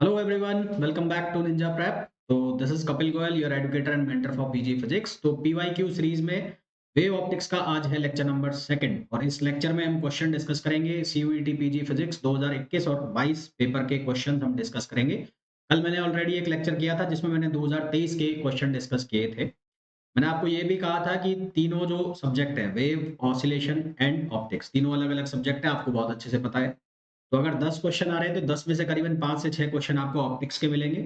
Hello everyone, welcome back to Ninja Prep. So this is Kapil Goyal, your educator and mentor for PG Physics. तो PYQ series में wave optics का आज है lecture number second और इस lecture में हम क्वेश्चन डिस्कस करेंगे CUET PG Physics 2021 और 22 पेपर के क्वेश्चन हम डिस्कस करेंगे। कल मैंने ऑलरेडी एक लेक्चर किया था जिसमें मैंने 2023 के क्वेश्चन डिस्कस किए थे। मैंने आपको ये भी कहा था कि तीनों जो सब्जेक्ट है वेव, ऑसिलेशन एंड ऑप्टिक्स, तीनों अलग अलग सब्जेक्ट है, आपको बहुत अच्छे से पता है। तो अगर 10 क्वेश्चन आ रहे हैं तो 10 में से करीबन 5 से 6 क्वेश्चन आपको ऑप्टिक्स के मिलेंगे।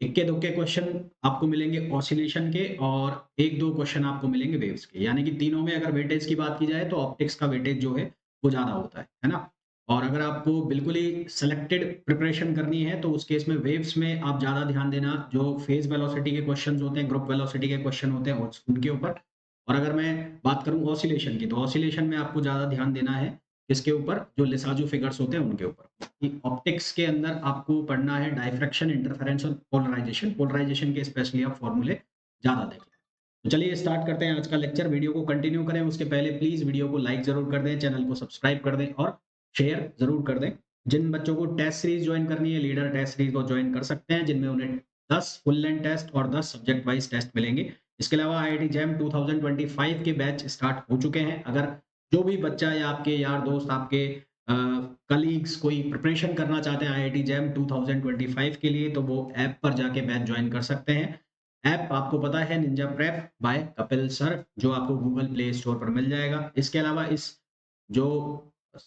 इक्के-दुक्के क्वेश्चन आपको मिलेंगे ऑसिलेशन के और 1-2 क्वेश्चन आपको मिलेंगे वेव्स के। यानी कि तीनों में अगर वेटेज की बात की जाए तो ऑप्टिक्स का वेटेज जो है वो ज़्यादा होता है ना? और अगर आपको बिल्कुल ही सिलेक्टेड प्रिपरेशन करनी है तो उस केस में वेव्स में आप ज़्यादा ध्यान देना, जो फेज़ वेलोसिटी के क्वेश्चन्स होते हैं, ग्रुप वेलोसिटी के क्वेश्चन होते हैं उनके ऊपर। और अगर मैं बात करूँ ऑसिलेशन की, तो ऑसिलेशन में आपको ज़्यादा ध्यान देना है किसके ऊपर? जो लिसाजो फिगर्स होते हैं उनके ऊपर। कि ऑप्टिक्स के अंदर आपको पढ़ना है डायफ्रैक्शन, इंटरफेरेंस और पोलराइजेशन। पोलराइजेशन के स्पेशली आप फॉर्मूले ज़्यादा देख लें। तो चलिए स्टार्ट करते हैं आज का लेक्चर। वीडियो को कंटिन्यू करें उसके पहले प्लीज़ वीडियो को लाइक ज़रूर कर दें, चैनल को सब्सक्राइब कर दें और शेयर ज़रूर कर दें। जिन बच्चों को टेस्ट सीरीज़ जॉइन करनी है, लीडर टेस्ट सीरीज़ को जॉइन कर सकते हैं, जिनमें उन्हें 10 फुल लेंथ टेस्ट और 10 सब्जेक्ट वाइज़ टेस्ट मिलेंगे। इसके अलावा आईआईटी जैम 2025 के बैच स्टार्ट हो चुके हैं। अगर जो भी बच्चा या आपके यार दोस्त, आपके अ, कलीग्स कोई प्रिपरेशन करना चाहते हैं आईआईटी जैम 2025 के लिए, तो वो ऐप पर जाके बैच जॉइन कर सकते हैं। ऐप आपको पता है Ninja Prep by Kapil sir, जो आपको गूगल प्ले स्टोर पर मिल जाएगा। इसके अलावा इस जो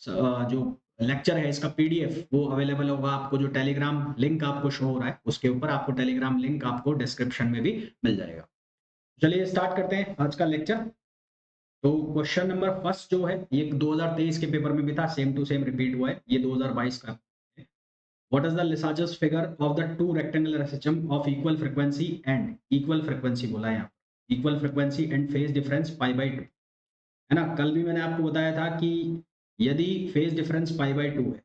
जो लेक्चर है इसका पीडीएफ वो अवेलेबल होगा आपको, जो टेलीग्राम लिंक आपको शो हो रहा है उसके ऊपर, आपको टेलीग्राम लिंक आपको डिस्क्रिप्शन में भी मिल जाएगा। चलिए स्टार्ट करते हैं आज का लेक्चर। तो क्वेश्चन नंबर फर्स्ट जो है ये 2023 के पेपर में भी था, सेम टू सेम रिपीट हुआ है, ये 2022 का है। What is the Lissajous figure of the two rectangular system of equal frequency and equal frequency बोला है यहाँ, equal frequency and phase difference pi by 2, है ना? कल भी मैंने आपको बताया था कि यदि फेज डिफरेंस पाई बाई 2 है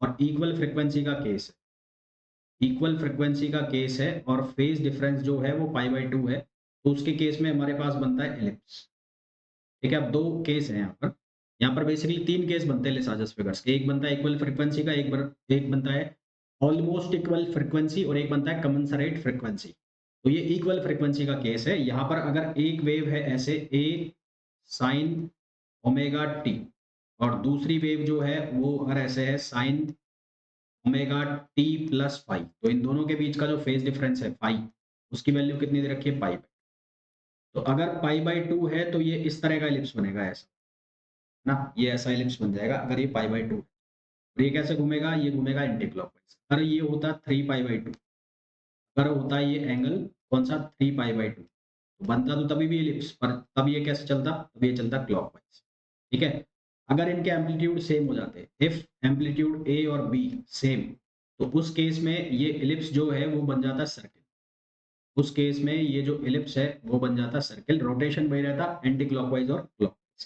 और इक्वल फ्रीक्वेंसी का केस है, इक्वल फ्रीक्वेंसी का केस है और फेज डिफरेंस जो है वो पाई बाई 2 है, तो उसके केस में हमारे पास बनता है एलिप्स। ठीक है, अब 2 केस हैं यहाँ पर। यहाँ पर बेसिकली 3 केस बनते हैं लिसाजस फिगर्स के। एक बनता है इक्वल फ्रीक्वेंसी का, एक बनता है ऑलमोस्ट इक्वल फ्रीक्वेंसी और एक बनता है कमेंसरेट फ्रीक्वेंसी। तो ये इक्वल फ्रीक्वेंसी का केस है। यहाँ पर अगर एक वेव है ऐसे ए साइन ओमेगा टी और दूसरी वेव जो है वो अगर ऐसे है sine omega t plus phi, तो इन दोनों के बीच का जो फेज डिफरेंस है फाई, उसकी वैल्यू कितनी दे रखी है? पाई। तो अगर पाई बाई 2 है तो ये इस तरह का एलिप्स बनेगा ऐसा। ना ये ऐसा एलिप्स बन जाएगा अगर ये पाई बाई 2। और ये कैसे घूमेगा? ये घूमेगा एंटी क्लॉकवाइज। अगर ये होता 3 पाई बाई 2, अगर होता ये एंगल कौन सा 3 पाई बाई 2, तो बनता तो तभी भी एलिप्स, पर तब ये कैसे चलता? तब ये चलता क्लॉकवाइज। ठीक है, अगर इनके एम्पलीट्यूड सेम हो जाते, इफ एम्पलीट्यूड ए और बी सेम, तो उस केस में ये एलिप्स जो है वो बन जाता सर्किल। उस केस में ये जो एलिप्स है वो बन जाता सर्किल, रोटेशन वही रहता एंटी क्लॉकवाइज और क्लॉकवाइज।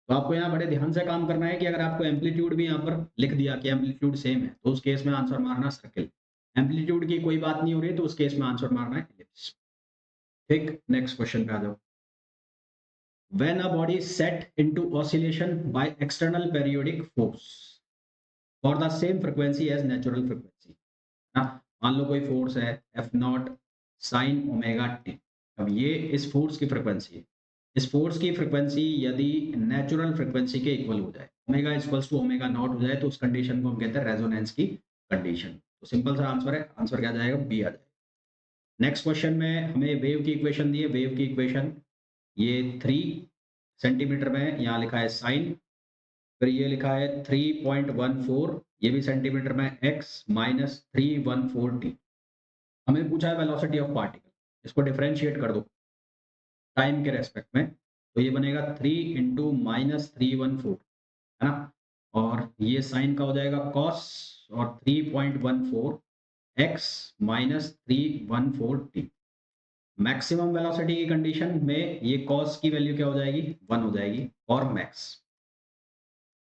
तो आपको यहाँ बड़े ध्यान से काम करना है कि अगर आपको एम्पलीट्यूड भी यहाँ पर लिख दिया कि एम्पलीट्यूड सेम है, तो उस केस में आंसर मारना सर्किल। एम्पलीट्यूड की कोई बात नहीं हो रही है तो उस केस में आंसर मारना है एलिप्स। ठीक, नेक्स्ट क्वेश्चन पे आ जाओ। When a body is set into oscillation by external periodic force for the same frequency as natural frequency, ना मान लो कोई फोर्स है F not sign omega T. अब ये इस फोर्स की फ्रीक्वेंसी है। इस फोर्स की फ्रीक्वेंसी यदि नेचुरल फ्रीक्वेंसी के इक्वल हो जाए, omega equals to omega naught हो जाए, तो उस कंडीशन को हम कहते हैं रेजोनेंस की कंडीशन। तो सिंपल सा आंसर है, आंसर क्या आ जाएगा? बी आ जाएगा। नेक्स्ट क्वेश्चन में हमें वेव की इक्वेशन दी है। वेव की इक्वेशन ये 3 सेंटीमीटर में यहाँ लिखा है साइन, फिर ये लिखा है 3.14, ये भी सेंटीमीटर में एक्स माइनस 314 टी। हमें पूछा है वेलोसिटी ऑफ पार्टिकल, इसको डिफरेंशिएट कर दो टाइम के रेस्पेक्ट में, तो ये बनेगा 3 इंटू माइनस 314, है ना? और ये साइन का हो जाएगा कॉस और 3.14 x minus 314 T. Maximum velocity की कंडीशन में ये कॉस की वैल्यू क्या हो जाएगी? 1 हो जाएगी, और मैक्स,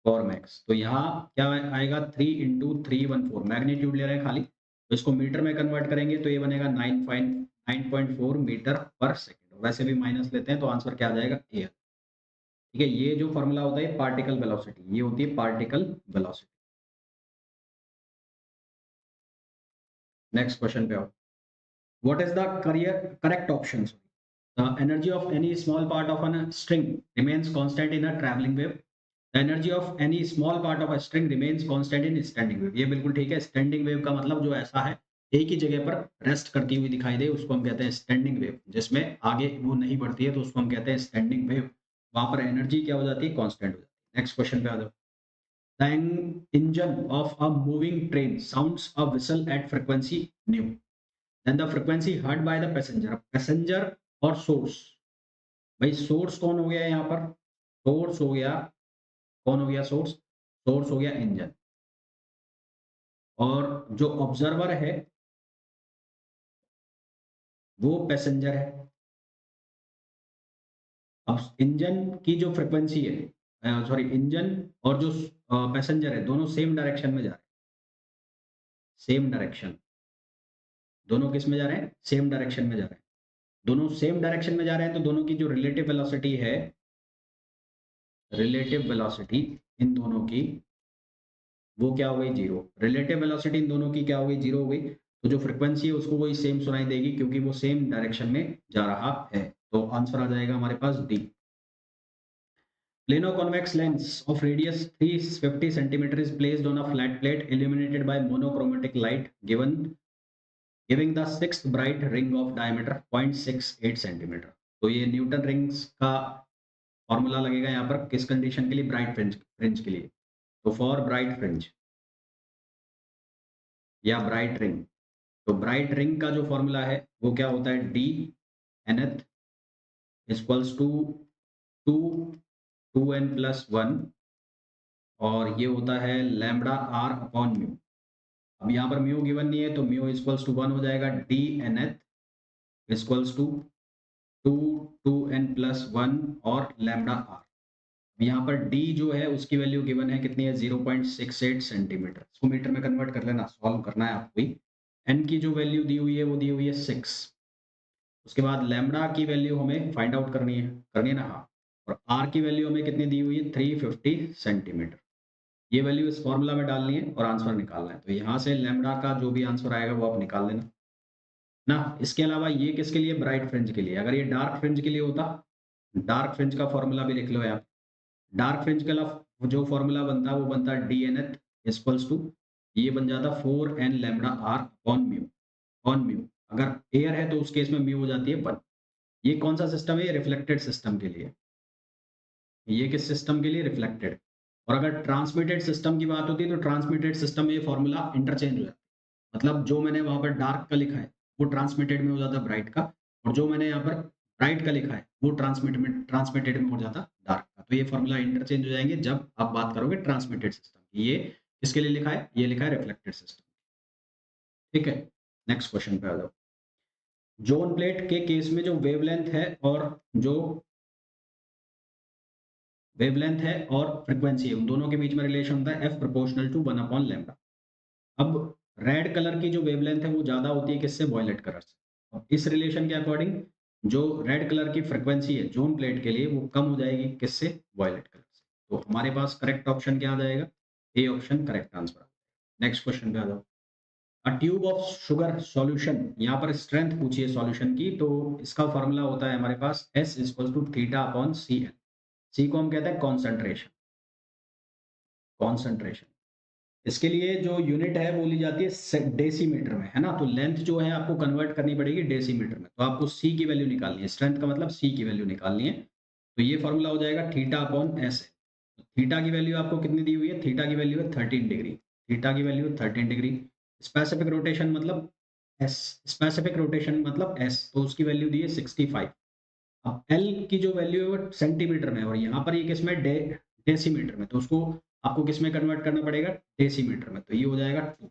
और मैक्स। तो यहाँ क्या आएगा? 3 इंटू 314, मैग्नीट्यूड ले रहे हैं खाली, तो इसको मीटर में कन्वर्ट करेंगे तो ये बनेगा 9.4 मीटर पर सेकेंड। वैसे भी माइनस लेते हैं तो आंसर क्या आ जाएगा? एयर। ठीक है, ये जो फॉर्मूला होता है पार्टिकल वेलोसिटी, ये होती है पार्टिकल वेलोसिटी। नेक्स्ट क्वेश्चन पे आओ। What is the correct option? The energy of any small part of a string remains constant in a traveling wave. The energy of any small part of a string remains constant in standing wave. ये बिल्कुल ठीक है। Standing wave का मतलब जो ऐसा है एक ही जगह पर रेस्ट करती हुई दिखाई दे उसको हम कहते हैं स्टैंडिंग वेव। जिसमें आगे वो नहीं बढ़ती है तो उसको हम कहते हैं स्टैंडिंग वेव। वहां पर एनर्जी क्या हो जाती है? कांस्टेंट हो जाती है। नेक्स्ट क्वेश्चन पे आ जाओ। The engine of a moving train sounds a whistle at frequency nu. Then the frequency heard by the passenger. Passenger और सोर्स, भाई सोर्स कौन हो गया यहाँ पर? सोर्स हो गया, कौन हो गया सोर्स? सोर्स हो गया इंजन, और जो ऑब्जर्वर है वो पैसेंजर है। अब इंजन की जो फ्रिक्वेंसी है, सॉरी, इंजन और जो पैसेंजर है दोनों सेम डायरेक्शन में जा रहे हैं। सेम डायरेक्शन, दोनों किस में जा रहे हैं? सेम डायरेक्शन में जा रहे हैं। दोनों सेम डायरेक्शन में जा रहे हैं तो दोनों की जो रिलेटिव वेलोसिटी है, रिलेटिव वेलोसिटी इन दोनों की वो क्या हो गई? जीरो। रिलेटिव वेलोसिटी इन दोनों की क्या हो गई? जीरो हो गई। तो जो फ्रीक्वेंसी है उसको वही सेम सुनाई देगी क्योंकि वो सेम डायरेक्शन में जा रहा है। तो आंसर आ जाएगा हमारे पास D. Plano convex lens of radius 350 centimeter is placed on a flat plate illuminated by monochromatic light giving the sixth bright ring of diameter 0.68 centimeter. तो ये न्यूटन रिंग्स का फॉर्मूला लगेगा यहाँ पर किस कंडीशन के लिए? ब्राइट फ्रिंज के लिए। तो फॉर ब्राइट फ्रिंज या ब्राइट रिंग, तो ब्राइट रिंग का जो फॉर्मूला है वो क्या होता है? D nth equals to 2 2n plus 1, और ये होता है लैम्बडा आर अपॉन म्यू। अब यहाँ पर म्यू गिवन नहीं है तो म्यू इक्वल्स टू 1 हो जाएगा। D nth equals to 2 2n plus 1 और लैम्बडा आर। यहाँ पर डी जो है उसकी वैल्यू गिवन है कितनी है? 0.68 सेंटीमीटर। इसको मीटर में कन्वर्ट कर लेना, सॉल्व करना है आपको ही। एन की जो वैल्यू दी हुई है वो दी हुई है 6। उसके बाद लैम्बडा की वैल्यू हमें फाइंड आउट करनी है ना? हाँ। और आर की वैल्यू हमें कितनी दी हुई है? 350 सेंटीमीटर। ये वैल्यू इस फॉर्मूला में डालनी है और आंसर निकालना है। तो यहाँ से लैम्बडा का जो भी आंसर आएगा वो आप निकाल लेना ना। इसके अलावा ये किसके लिए? ब्राइट फ्रिंज के लिए। अगर ये डार्क फ्रिंज के लिए होता, डार्क फ्रिंज का फॉर्मूला भी लिख लो यहाँ। डार्क फ्रिंज का जो फॉर्मूला बनता है वो बनता है D nth equals to, ये बन जाता 4n lambda R on mu. अगर एयर है तो उस केस में म्यू हो जाती है 1। ये कौन सा सिस्टम है? ये रिफ्लेक्टेड सिस्टम के लिए। ये किस सिस्टम के लिए? रिफ्लेक्टेड। और अगर ट्रांसमिटेड सिस्टम की बात होती है तो ट्रांसमिटेड सिस्टम में ये फॉर्मूला इंटरचेंज हो जाता है। मतलब जो मैंने वहां पर डार्क का लिखा है वो ट्रांसमिटेड में हो जाता है ब्राइट का, और जो मैंने यहाँ पर ब्राइट का लिखा है वो ट्रांसमिटेड में हो जाता डार्क का। तो ये फॉर्मूला इंटरचेंज हो जाएंगे जब आप बात करोगे ट्रांसमिटेड सिस्टम की। ये किसके लिए लिखा है? ये लिखा है रिफ्लेक्टेड सिस्टम। ठीक है, नेक्स्ट क्वेश्चन पे आ जाओ। जोन प्लेट के केस में जो वेवलेंथ है और जो वेवलेंथ है और फ्रीक्वेंसी है उन दोनों के बीच में रिलेशन होता है F proportional to 1 upon lambda. अब रेड कलर की जो वेवलेंथ है वो ज्यादा होती है किससे? वॉयलेट कलर से। अब इस रिलेशन के अकॉर्डिंग जो रेड कलर की फ्रीक्वेंसी है जोन प्लेट के लिए वो कम हो जाएगी किससे? वॉयलेट कलर से। तो हमारे पास करेक्ट ऑप्शन क्या आ जाएगा? A option correct answer. Next question पे आ जाओ। A tube of sugar solution, यहाँ पर स्ट्रेंथ पूछी है सॉल्यूशन की, तो इसका फॉर्मूला होता है हमारे पास S equal to theta upon C L. C को हम कहते हैं कॉन्सेंट्रेशन। कॉन्सेंट्रेशन, इसके लिए जो यूनिट है वो ली जाती है डेसीमीटर में, है ना? तो लेंथ जो है आपको कन्वर्ट करनी पड़ेगी डेसीमीटर में। तो आपको सी की वैल्यू निकालनी है, स्ट्रेंथ का मतलब सी की वैल्यू निकालनी है। तो ये फॉर्मूला हो जाएगा थीटा अपॉन एस। थीटा की वैल्यू आपको कितनी दी हुई है? थीटा की वैल्यू है 13 डिग्री। थीटा की वैल्यू 13 डिग्री। स्पेसिफिक रोटेशन मतलब एस, स्पेसिफिक रोटेशन मतलब एस, तो उसकी वैल्यू दी है 65। अब एल की जो वैल्यू है वो सेंटीमीटर में, और यहाँ पर ये किसमें? डेसीमीटर में। तो उसको आपको किस में कन्वर्ट करना पड़ेगा? डेसीमीटर में। तो ये हो जाएगा 2,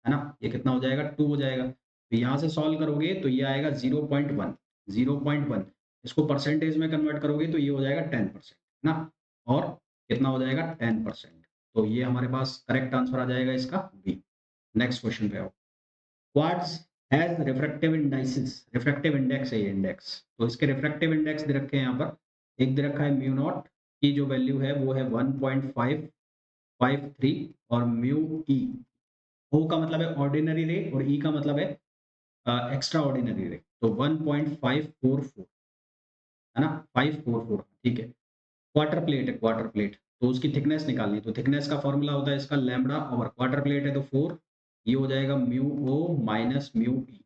है ना? ये कितना हो जाएगा? 2 हो जाएगा। तो यहाँ से सॉल्व करोगे तो ये आएगा 0.1। 0.1 इसको परसेंटेज में कन्वर्ट करोगे तो ये हो जाएगा 10%, है ना? और कितना हो जाएगा? 10%। तो ये हमारे पास करेक्ट आंसर आ जाएगा इसका बी। नेक्स्ट क्वेश्चन पे आओ। Quartz has refractive indices, refractive index है ये इंडेक्स। तो इसके रिफ्रैक्टिव इंडेक्स दे रखे हैं यहाँ पर। एक दे रखा है म्यू नॉट की जो वैल्यू है वो है 1.553 और म्यू ई ओ का मतलब है ऑर्डिनरी रे और ई का मतलब है एक्स्ट्रा ऑर्डिनरी रे। तो 1.544 है ना, 544, ठीक है। क्वार्टर प्लेट है, क्वार्टर प्लेट, तो उसकी थिकनेस निकालनी है। तो थिकनेस का फॉर्मूला होता है इसका लैम्बडा ओवर क्वार्टर प्लेट है तो 4, ये हो जाएगा mu O minus mu E.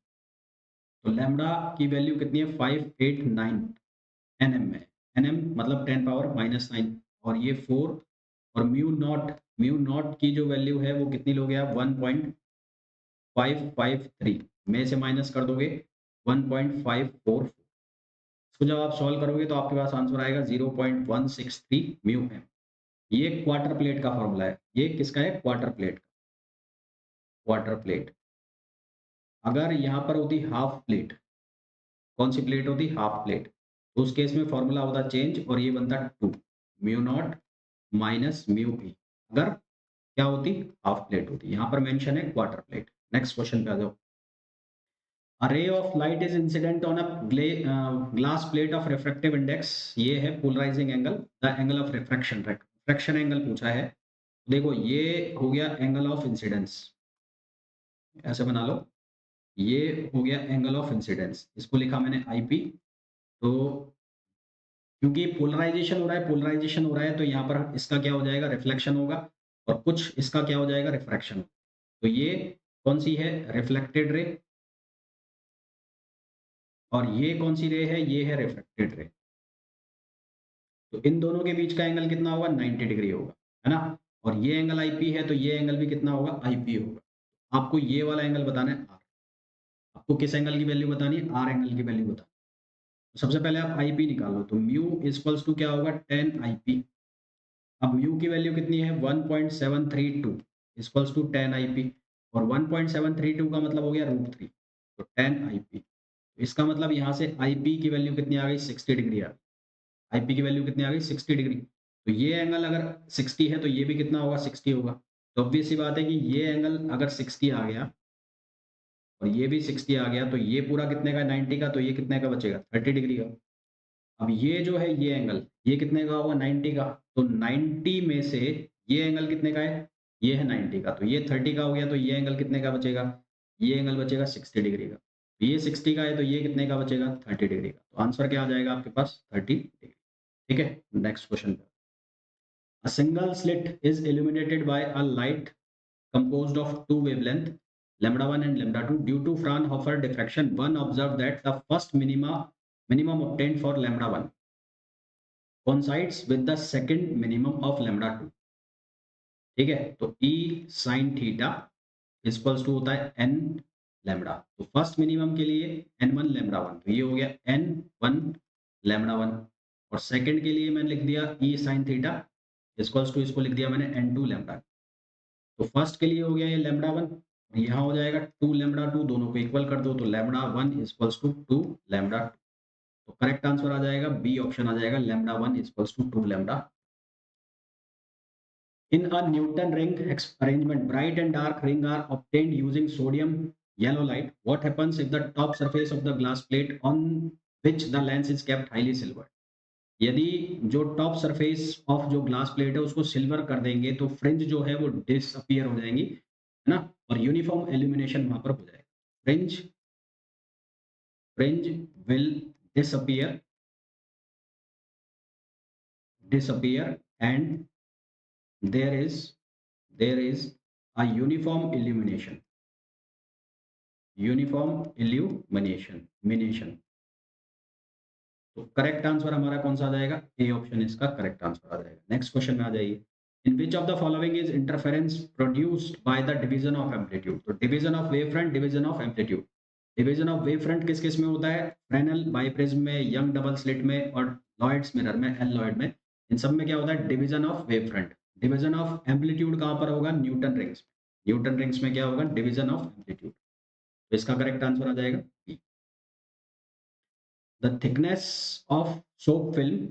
तो लैम्बडा की वैल्यू कितनी है 589 एनएम में, एनएम मतलब 10 पावर माइनस 9, और ये 4, और म्यू नॉट की जो वैल्यू है वो कितनी लोगे आप 1.553 में से माइनस कर दोगे 1.544। इसको जब आप सॉल्व करोगे तो आपके पास आंसर आएगा 0.163 म्यू एम। ये क्वार्टर प्लेट का फॉर्मूला है। ये किसका है, क्वार्टर प्लेट का, क्वार्टर प्लेट। अगर यहाँ पर होती हाफ प्लेट, कौन सी प्लेट होती, हाफ प्लेट, तो उस केस में फॉर्मूला होता चेंज और ये बनता 2 mu naught minus mu E. अगर क्या होती, हाफ प्लेट होती। यहाँ पर मेंशन है क्वार्टर प्लेट। नेक्स्ट क्वेश्चन पे आ जाओ। A ray of light is incident on a glass plate of refractive index, ये है polarizing angle, the angle of refraction, refraction angle पूछा है। देखो ये हो गया एंगल ऑफ इंसिडेंस, ऐसे बना लो, ये हो गया एंगल ऑफ इंसिडेंस, इसको लिखा मैंने आईपी। तो क्योंकि पोलराइजेशन हो रहा है, पोलराइजेशन हो रहा है, तो यहाँ पर इसका क्या हो जाएगा, रिफ्लेक्शन होगा, और कुछ इसका क्या हो जाएगा, रिफ्रैक्शन। तो ये कौन सी है, रिफ्लेक्टेड रे, और ये कौन सी रे है, ये है रिफ्लेक्टेड रे। तो इन दोनों के बीच का एंगल कितना होगा, 90 डिग्री होगा, है ना। और ये एंगल आईपी है तो ये एंगल भी कितना होगा, आईपी होगा। आपको ये वाला एंगल बताना है आर। आपको किस एंगल की वैल्यू बतानी है, आर एंगल की वैल्यू बतानी है। तो सबसे पहले आप आईपी निकालो, तो म्यू इक्वल्स टू क्या होगा, 10 आईपी। अब म्यू की वैल्यू कितनी है 1.732 इक्वल्स टू 10 आईपी, और 1.732 का मतलब हो गया √3, तो 10 आईपी। इसका मतलब यहाँ से आईपी की वैल्यू कितनी आ गई, 60 डिग्री आ गई। आईपी की वैल्यू कितनी आ गई, 60 डिग्री। तो ये एंगल अगर 60 है तो ये भी कितना होगा, 60 होगा। तो ऑब्वियस सी बात है कि ये एंगल अगर 60 आ गया और ये भी 60 आ गया, तो ये पूरा कितने का, 90 का, तो ये कितने का बचेगा, 30 डिग्री का। अब ये जो है ये एंगल, ये कितने का होगा, 90 का। तो 90 में से ये एंगल कितने का है, ये है 90 का, तो ये 30 का हो गया, तो ये एंगल कितने का बचेगा, ये एंगल बचेगा 60 डिग्री का। ये 60 का है तो ये कितने का बचेगा, 30 डिग्री का। तो आंसर क्या आ जाएगा आपके पास, 30 डिग्री। ठीक है, नेक्स्ट क्वेश्चन पे। A single slit is illuminated by a light composed of two wavelengths, lambda 1 and lambda 2. Due to Fraunhofer diffraction, one observed that the first minimum obtained for lambda 1 coincides with the second minimum of lambda 2. ठीक है, तो E sin theta equals to होता है n लैम्बडा। तो first minimum के लिए n1 lambda 1, तो ये हो गया n1 लैम्बडा 1, और सेकंड के लिए मैंने लिख दिया E sin theta equals to, इसको लिख दिया मैंने n2 लैम्बडा। तो फर्स्ट के लिए हो गया ये लैम्बडा 1, और यहाँ हो जाएगा 2 लैम्बडा 2, दोनों को इक्वल कर दो, तो लैम्बडा 1 इक्वल्स टू 2 लैम्बडा 2। तो करेक्ट आंसर आ जाएगा बी ऑप्शन आ जाएगा, lambda 1 equals to 2 lambda. In a Newton ring arrangement, bright and dark ring are obtained using sodium yellow light. What happens if the top surface of the glass plate on which the lens is kept highly silvered? यदि जो top surface of जो glass plate है उसको silver कर देंगे तो fringe जो है वो डिसअपियर हो जाएंगी, है ना, और यूनिफॉर्म एल्यूमिनेशन वहां पर हो जाएगा। Fringe fringe will disappear disappear and there is there is a uniform illumination, uniform illumination. तो करेक्ट आंसर हमारा कौन सा आ जाएगा, ए ऑप्शन इसका करेक्ट आंसर आ जाएगा। नेक्स्ट क्वेश्चन में आ जाइए। In which of the following is interference produced by the division of amplitude. तो division of wave front, division of amplitude. Division of wave front किस किस में होता है, फ्रेनेल बाइप्रिज्म में, यंग डबल स्लिट में, और लॉयड्स मिरर में, एल लॉयड में। इन सब में क्या होता है, division of wave front. Division of amplitude कहां पर होगा, न्यूटन रिंग्स। न्यूटन रिंग्स में क्या होगा, डिवीजन ऑफ एम्पलीट्यूड। तो इसका करेक्ट आंसर आ जाएगा B. The thickness of soap film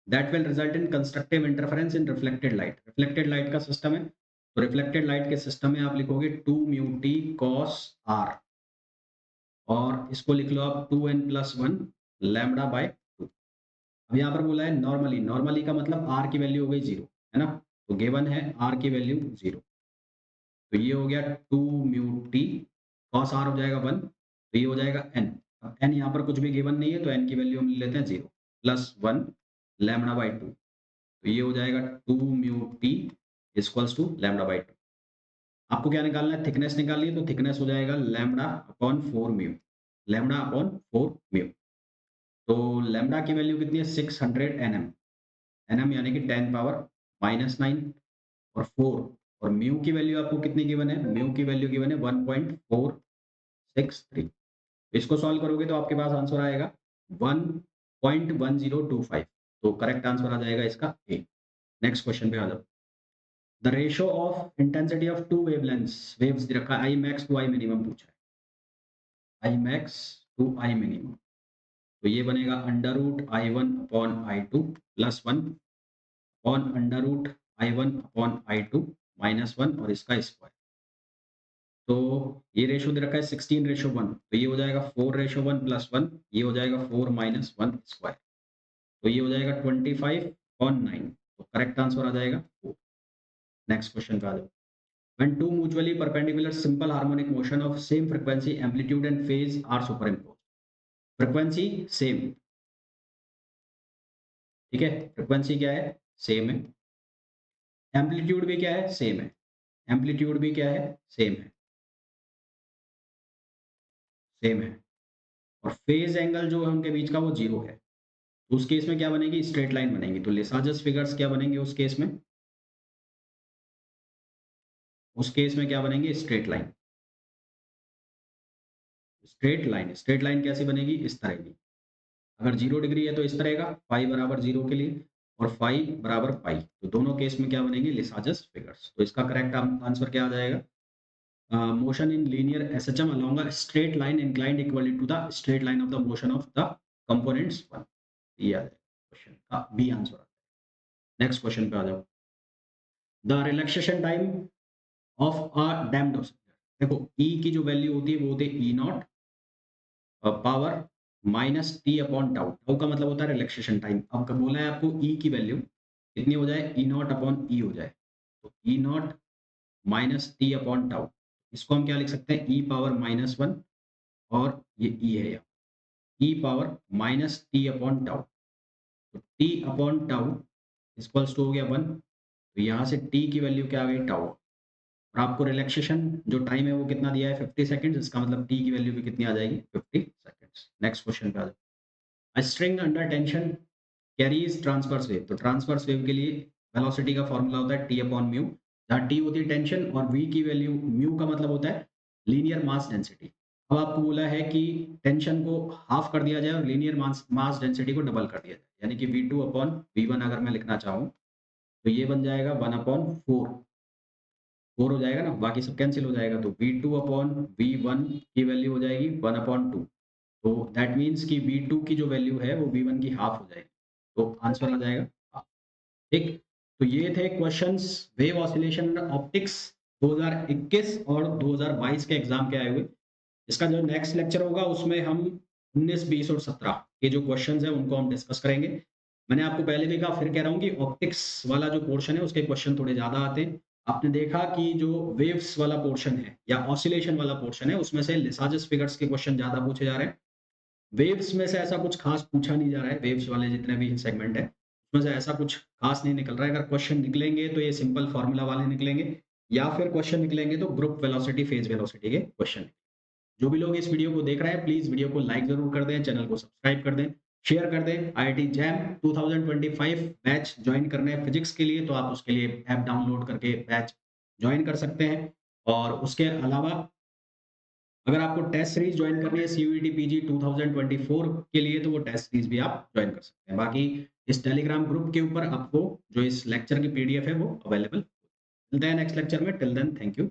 that will result in constructive interference in reflected light. Reflected light का सिस्टम है, तो रिफ्लेक्टेड लाइट के सिस्टम में आप लिखोगे 2 म्यू टी कॉस आर, और इसको लिख लो आप 2n+1 लैम्बडा बाय 2। अब यहाँ पर बोला है नॉर्मली, नॉर्मली का मतलब आर की वैल्यू हो गई 0, है ना। तो गिवन है आर की वैल्यू 0, तो ये हो गया 2 म्यू टी, कॉस आर हो जाएगा 1, तो ये हो जाएगा n। अब n यहाँ पर कुछ भी गिवन नहीं है तो n की वैल्यू हम ले लेते हैं 0 प्लस 1 लैम्बडा बाई 2, तो ये हो जाएगा 2 mu t equals to lambda by 2। आपको क्या निकालना है? थिकनेस निकालनी है, तो थिकनेस हो जाएगा lambda upon 4 mu, lambda upon 4 mu. तो लैम्बडा की वैल्यू कितनी है? 600 nm, nm यानी कि 10 पावर माइनस 9 और 4, और म्यू की वैल्यू आपको कितनी गिवन है? म्यू की वैल्यू गिवन है 1.463। इसको सॉल्व करोगे तो आपके पास आंसर आएगा 1.1025। तो करेक्ट आंसर आ जाएगा इसका ए। नेक्स्ट क्वेश्चन पे आ जाओ। The ratio of intensity of two wavelengths, waves दे रखा है, I max to I minimum पूछा है, I max to I minimum. तो ये बनेगा under root I one upon I two plus 1 अपॉन under root I one upon I two minus 1 और इसका स्क्वायर। तो ये रेशियो दे रखा है 16:1, तो ये हो जाएगा 4:1 प्लस 1, ये हो जाएगा 4 माइनस 1 स्क्वायर, तो ये हो जाएगा 25/9। तो करेक्ट आंसर आ जाएगा 4। नेक्स्ट क्वेश्चन पे आ जाओ। When two mutually perpendicular simple harmonic motion of same frequency, amplitude and phase are superimposed. Frequency same, ठीक है, frequency क्या है? सेम है। एम्पलीट्यूड भी क्या है? सेम है। एम्पलीट्यूड भी क्या है? सेम है, सेम है। और फेज एंगल जो है उनके बीच का वो जीरो है। तो उस केस में क्या बनेगी? स्ट्रेट लाइन बनेगी। तो लेसाजस फिगर्स क्या बनेंगे उस केस में? उस केस में क्या बनेंगे? Straight line. Straight line, straight line कैसी बनेगी? इस तरह की। अगर 0 डिग्री है तो इस तरह का, फाई बराबर 0 के लिए, और फाई बराबर पाई, तो दोनों केस में क्या बनेंगे? Lissajous figures. तो इसका करेक्ट आंसर क्या आ जाएगा? Motion in linear SHM along a straight line inclined equally to the straight line of the motion of the components 1। ये आ जाएगा क्वेश्चन का बी आंसर। नेक्स्ट क्वेश्चन पे आ जाओ। The relaxation time of a damped oscillator. देखो ई की जो value होती है वो होती है E not power minus T upon tau. Tau का मतलब होता है रिलैक्सेशन टाइम। अब कब बोला है आपको ई की वैल्यू कितनी हो जाए? ई नॉट अपॉन ई हो जाए, तो E not minus T upon tau. इसको हम क्या लिख सकते हैं? ई पावर माइनस 1, और ये ई है यहाँ, E power minus T upon tau. तो T upon tau equals to हो गया 1। तो यहाँ से टी की वैल्यू क्या आ गई? टाउ। और आपको रिलैक्सेशन जो टाइम है वो कितना दिया है? 50 सेकंड्स। इसका मतलब टी की वैल्यू भी कितनी आ जाएगी? 50 सेकंड्स। नेक्स्ट क्वेश्चन पे आ जाओ। A string under tension carries transverse wave. तो ट्रांसवर्स वेव के लिए वेलोसिटी का फॉर्मूला होता है टी अपॉन म्यू, जहाँ टी होती है टेंशन और वी की वैल्यू, म्यू का मतलब होता है लीनियर मास डेंसिटी। अब आपको बोला है कि टेंशन को हाफ कर दिया जाए और लीनियर मास डेंसिटी को डबल कर दिया जाए, यानी कि V2 अपॉन V1 अगर मैं लिखना चाहूँ तो ये बन जाएगा 1 अपॉन 4। 4 हो जाएगा ना, बाकी सब कैंसिल हो जाएगा, तो V2 अपॉन V1 की वैल्यू हो जाएगी 1 अपॉन 2। तो दैट मीन्स कि V2 की जो वैल्यू है वो V1 की हाफ हो जाएगी। तो आंसर आ जाएगा हाफ। ठीक। तो ये थे क्वेश्चंस वेव ऑसिलेशन ऑप्टिक्स 2021 और 2022 के एग्जाम के आए हुए। इसका जो नेक्स्ट लेक्चर होगा उसमें हम 19, 20 और 17 के जो क्वेश्चंस हैं उनको हम डिस्कस करेंगे। मैंने आपको पहले भी कहा, फिर कह रहा हूँ कि ऑप्टिक्स वाला जो पोर्शन है उसके क्वेश्चन थोड़े ज़्यादा आते हैं। आपने देखा कि जो वेव्स वाला पोर्शन है या ऑसिलेशन वाला पोर्शन है उसमें से लेसाजस फिगर्स के क्वेश्चन ज़्यादा पूछे जा रहे हैं। वेव्स में से ऐसा कुछ खास पूछा नहीं जा रहा है। वेव्स वाले जितने भी सेगमेंट है उसमें से ऐसा कुछ खास नहीं निकल रहा है। अगर क्वेश्चन निकलेंगे तो ये सिंपल फॉर्मूला वाले निकलेंगे, या फिर क्वेश्चन निकलेंगे तो ग्रुप वेलोसिटी, फेज वेलोसिटी के क्वेश्चन। जो भी लोग इस वीडियो को देख रहे हैं प्लीज वीडियो को लाइक जरूर कर दें, चैनल को सब्सक्राइब कर दें, शेयर कर दें। आईआईटी जैम 2025 बैच ज्वाइन करना है फिजिक्स के लिए तो आप उसके लिए ऐप डाउनलोड करके बैच ज्वाइन कर सकते हैं। और उसके अलावा अगर आपको टेस्ट सीरीज ज्वाइन करनी है सीयूईटी पीजी 2024 के लिए तो वो टेस्ट सीरीज भी आप ज्वाइन कर सकते हैं। बाकी इस टेलीग्राम ग्रुप के ऊपर आपको जो इस लेक्चर की पीडीएफ है वो अवेलेबल। मिलते हैं नेक्स्ट लेक्चर में। Till then thank you.